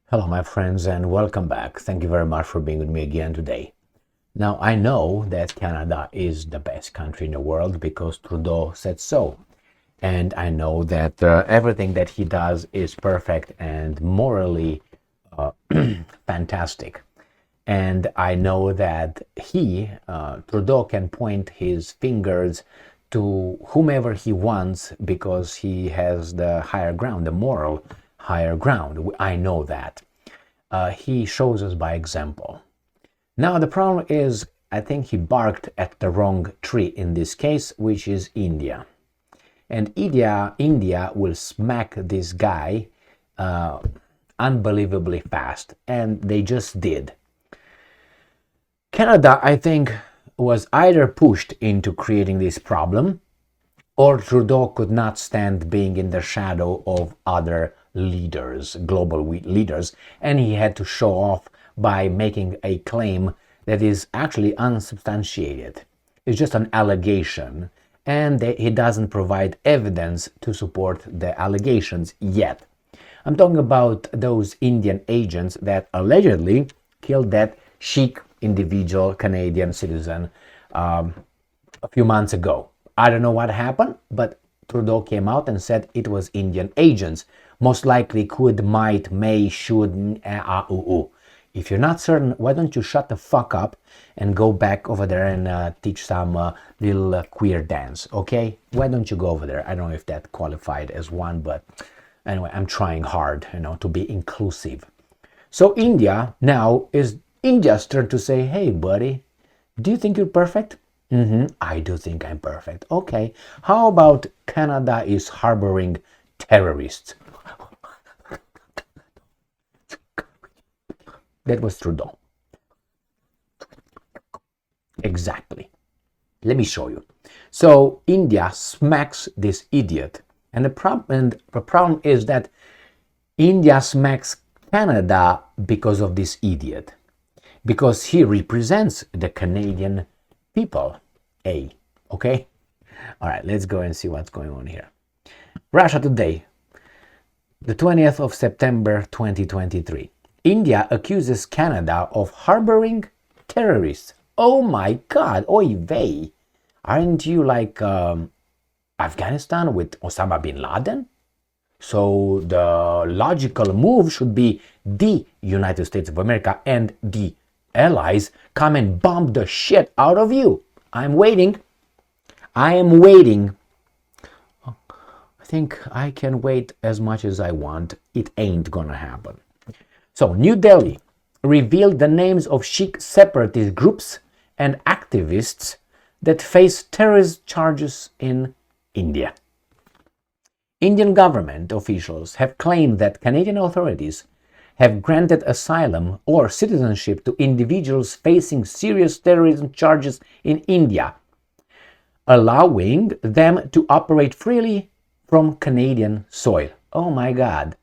Hello, my friends, and welcome back. Thank you very much for being with me again today. Now, I know that Canada is the best country in the world because Trudeau said so. And I know that everything that he does is perfect and morally fantastic. And I know that Trudeau, can point his fingers to whomever he wants because he has the higher ground, the moral higher ground. I know that. He shows us by example. Now, the problem is, I think he barked at the wrong tree in this case, which is India. And India will smack this guy unbelievably fast, and they just did. Canada, I think, was either pushed into creating this problem, or Trudeau could not stand being in the shadow of other leaders, global leaders, and he had to show off by making a claim that is actually unsubstantiated. It's just an allegation, and he doesn't provide evidence to support the allegations yet. I'm talking about those Indian agents that allegedly killed that Sikh individual Canadian citizen a few months ago. I don't know what happened, but Trudeau came out and said it was Indian agents. Most likely could, might, may, should, If you're not certain, why don't you shut the fuck up and go back over there and teach some little queer dance, okay? Why don't you go over there? I don't know if that qualified as one, but anyway, I'm trying hard, to be inclusive. So India now is India's turn to say, hey, buddy, do you think you're perfect? I do think I'm perfect. Okay. How about Canada is harboring terrorists? That was Trudeau. Exactly. Let me show you. So India smacks this idiot. And the problem is that India smacks Canada because of this idiot. Because he represents the Canadian people. Okay? All right, let's go and see what's going on here. Russia Today, the 20th of September 2023. India accuses Canada of harboring terrorists. Oh my God, oy vey. Aren't you like Afghanistan with Osama bin Laden? So the logical move should be the United States of America and the allies come and bomb the shit out of you. I'm waiting. I am waiting. I think I can wait as much as I want. It ain't gonna happen. So, New Delhi revealed the names of Sikh separatist groups and activists that face terrorist charges in India. Indian government officials have claimed that Canadian authorities have granted asylum or citizenship to individuals facing serious terrorism charges in India, allowing them to operate freely from Canadian soil. Oh my God.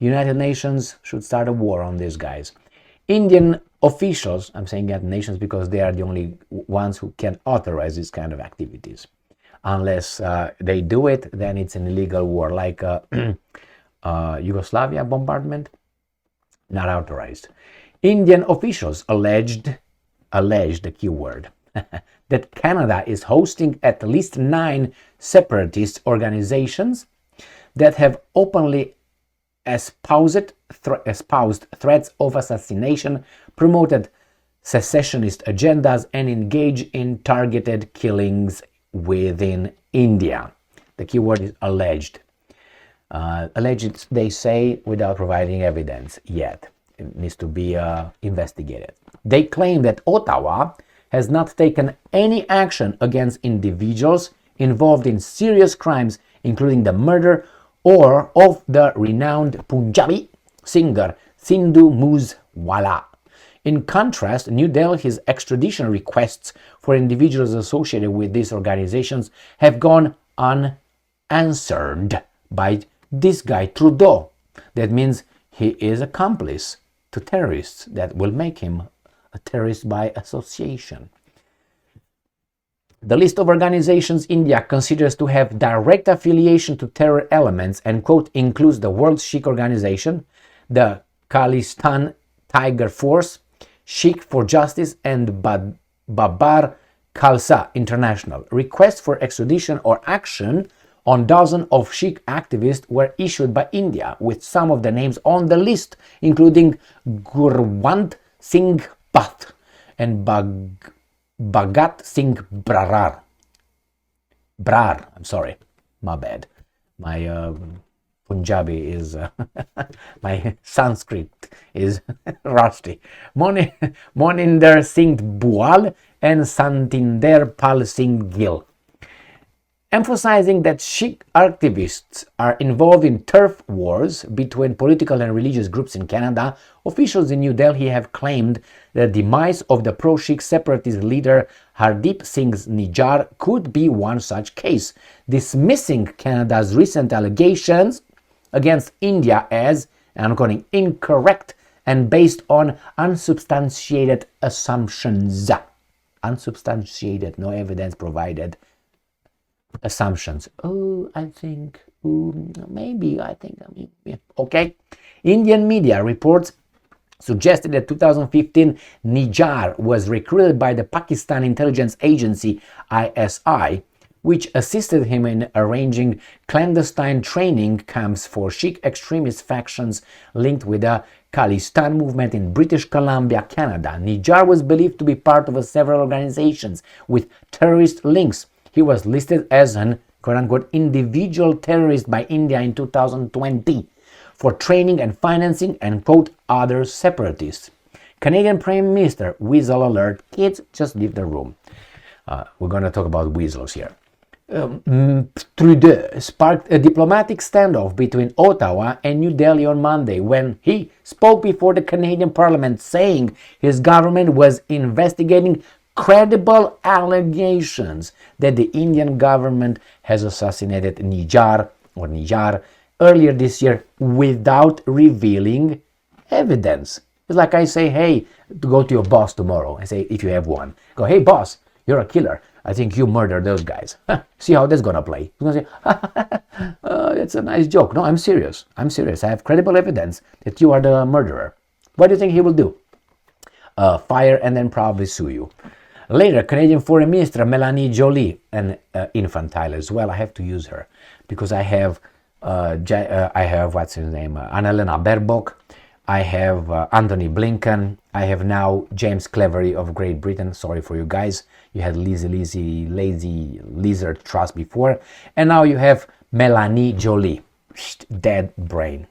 United Nations should start a war on these guys. Indian officials, I'm saying United Nations because they are the only ones who can authorize these kind of activities. Unless they do it, then it's an illegal war, like Yugoslavia bombardment. Not authorized. Indian officials alleged, the keyword, that Canada is hosting at least 9 separatist organizations that have openly espoused threats of assassination, promoted secessionist agendas, and engaged in targeted killings within India. The keyword is alleged. Alleged, they say, without providing evidence yet. It needs to be investigated. They claim that Ottawa has not taken any action against individuals involved in serious crimes, including the murder of the renowned Punjabi singer Sindhu Moosewala. In contrast, New Delhi's extradition requests for individuals associated with these organizations have gone unanswered by this guy Trudeau. That means he is accomplice to terrorists. That will make him a terrorist by association. The list of organizations India considers to have direct affiliation to terror elements and, quote, includes the World Sikh Organization, the Khalistan Tiger Force, Sheikh for Justice, and Babar Khalsa International. Requests for extradition or action on dozens of Sikh activists were issued by India, with some of the names on the list, including Gurwant Singh Path and Bhagat Singh Brar. I'm sorry, my bad. My Punjabi is, my Sanskrit is rusty. Moninder Singh Bual and Santinder Pal Singh Gill. Emphasizing that Sikh activists are involved in turf wars between political and religious groups in Canada, officials in New Delhi have claimed the demise of the pro-Sikh separatist leader Hardeep Singh Nijjar could be one such case, dismissing Canada's recent allegations against India as, and I'm quoting, incorrect and based on unsubstantiated assumptions. Unsubstantiated, no evidence provided. Assumptions. Okay. Indian media reports suggested that 2015 Nijjar was recruited by the Pakistan intelligence agency ISI, which assisted him in arranging clandestine training camps for Sikh extremist factions linked with the Khalistan movement in British Columbia, Canada. Nijjar was believed to be part of several organizations with terrorist links. He was listed as an quote-unquote individual terrorist by India in 2020 for training and financing and quote other separatists. Canadian Prime Minister, weasel alert, kids just leave the room. We're going to talk about weasels here. Trudeau sparked a diplomatic standoff between Ottawa and New Delhi on Monday when he spoke before the Canadian Parliament saying his government was investigating credible allegations that the Indian government has assassinated Nijjar earlier this year without revealing evidence. It's like I say, hey, go to your boss tomorrow and say, if you have one, go, hey boss, you're a killer. I think you murdered those guys. See how that's gonna play. He's gonna say, it's a nice joke. No, I'm serious. I have credible evidence that you are the murderer. What do you think he will do? Fire and then probably sue you. Later, Canadian Foreign Minister Melanie Joly, an infantile as well. I have to use her because I have what's his name, Annalena Baerbock. I have Anthony Blinken. I have now James Cleverly of Great Britain. Sorry for you guys. You had lazy lizard Truss before, and now you have Melanie Joly, dead brain.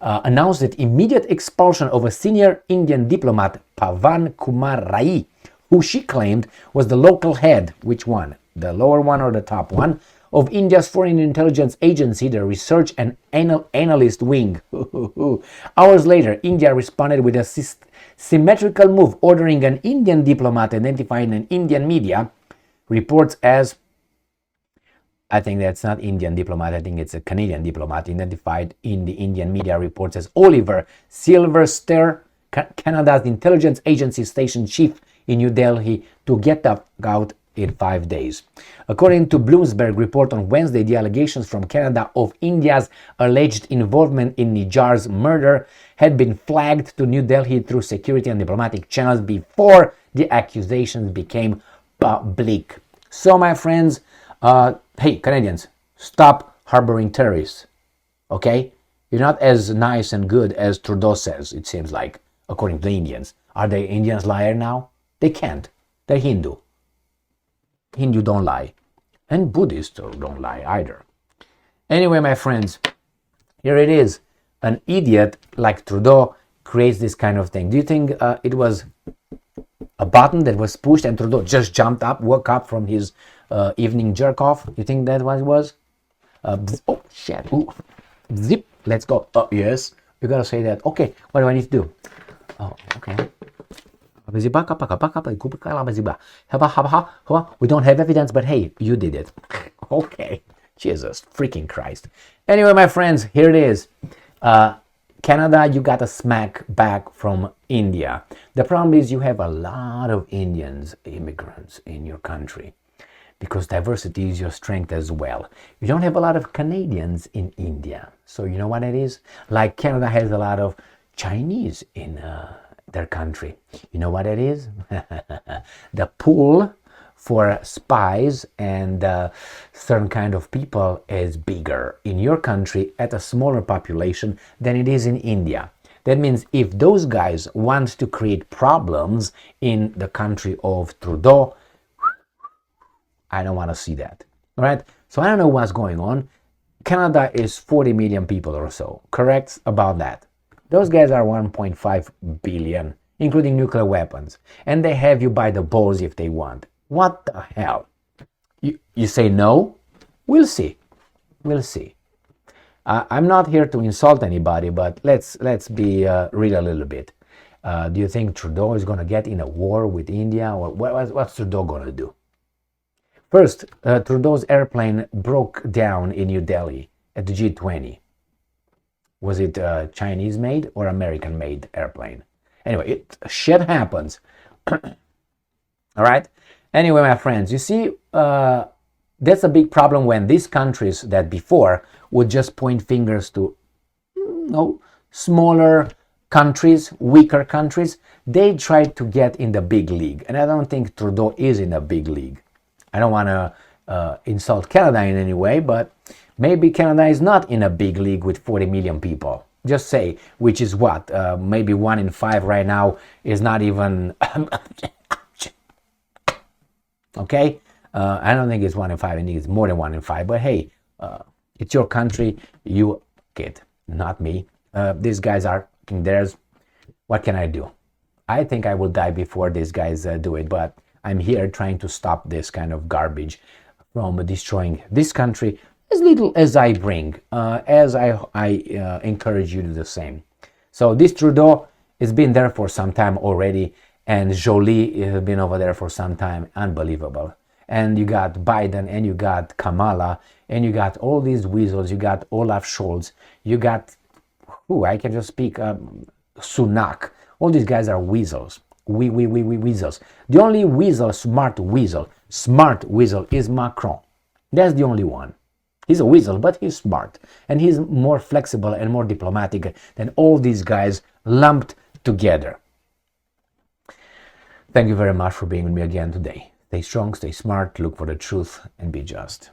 Announced that immediate expulsion of a senior Indian diplomat, Pavan Kumar Rai, who she claimed was the local head, which one, the lower one or the top one, of India's Foreign Intelligence Agency, the Research and Analyst Wing. Hours later, India responded with a symmetrical move, ordering an Indian diplomat identified in Indian media reports as, I think that's not Indian diplomat, I think it's a Canadian diplomat, identified in the Indian media reports as Oliver Silverster, Canada's intelligence agency station chief in New Delhi, to get out in 5 days. According to Bloomberg report on Wednesday, the allegations from Canada of India's alleged involvement in Nijjar's murder had been flagged to New Delhi through security and diplomatic channels before the accusations became public. So, my friends, hey, Canadians, stop harboring terrorists, okay? You're not as nice and good as Trudeau says, it seems like, according to the Indians. Are the Indians liars now? They can't. They're Hindu. Hindu don't lie. And Buddhists don't lie either. Anyway, my friends, here it is. An idiot like Trudeau creates this kind of thing. Do you think it was a button that was pushed and Trudeau just jumped up, woke up from his evening jerk off? You think that what it was? Oh, shit. Ooh. Zip. Let's go. Oh, yes. You gotta say that. Okay, what do I need to do? Oh, okay. We don't have evidence, but hey, you did it. Okay. Jesus freaking Christ. Anyway, my friends, here it is. Canada, you got a smack back from India. The problem is you have a lot of Indians, immigrants in your country, because diversity is your strength as well. You don't have a lot of Canadians in India. So you know what it is? Like Canada has a lot of Chinese in their country. You know what it is? The pool for spies and certain kind of people is bigger in your country at a smaller population than it is in India. That means if those guys want to create problems in the country of Trudeau, I don't want to see that. All right? So I don't know what's going on. Canada is 40 million people or so, correct about that. Those guys are 1.5 billion, including nuclear weapons. And they have you by the balls if they want. What the hell? You say no? We'll see. We'll see. I'm not here to insult anybody, but let's be real a little bit. Do you think Trudeau is going to get in a war with India? Or what's Trudeau going to do? First, Trudeau's airplane broke down in New Delhi at the G20. Was it a Chinese-made or American-made airplane? Anyway, shit happens. All right? Anyway, my friends, you see, that's a big problem when these countries that before would just point fingers to smaller countries, weaker countries, they try to get in the big league. And I don't think Trudeau is in a big league. I don't want to insult Canada in any way, but maybe Canada is not in a big league with 40 million people. Just say, which is what? Maybe 1 in 5 right now is not even... Okay? I don't think it's 1 in 5, I think it's more than 1 in 5. But hey, it's your country, you kid, not me. These guys are theirs. What can I do? I think I will die before these guys do it, but I'm here trying to stop this kind of garbage from destroying this country as little as I bring, as I encourage you to do the same. So this Trudeau has been there for some time already, and Jolie has been over there for some time. Unbelievable. And you got Biden, and you got Kamala, and you got all these weasels. You got Olaf Scholz. You got, I can just speak, Sunak. All these guys are weasels. Weasels. The only weasel, smart weasel is Macron. That's the only one. He's a weasel, but he's smart. And he's more flexible and more diplomatic than all these guys lumped together. Thank you very much for being with me again today. Stay strong, stay smart, look for the truth, and be just.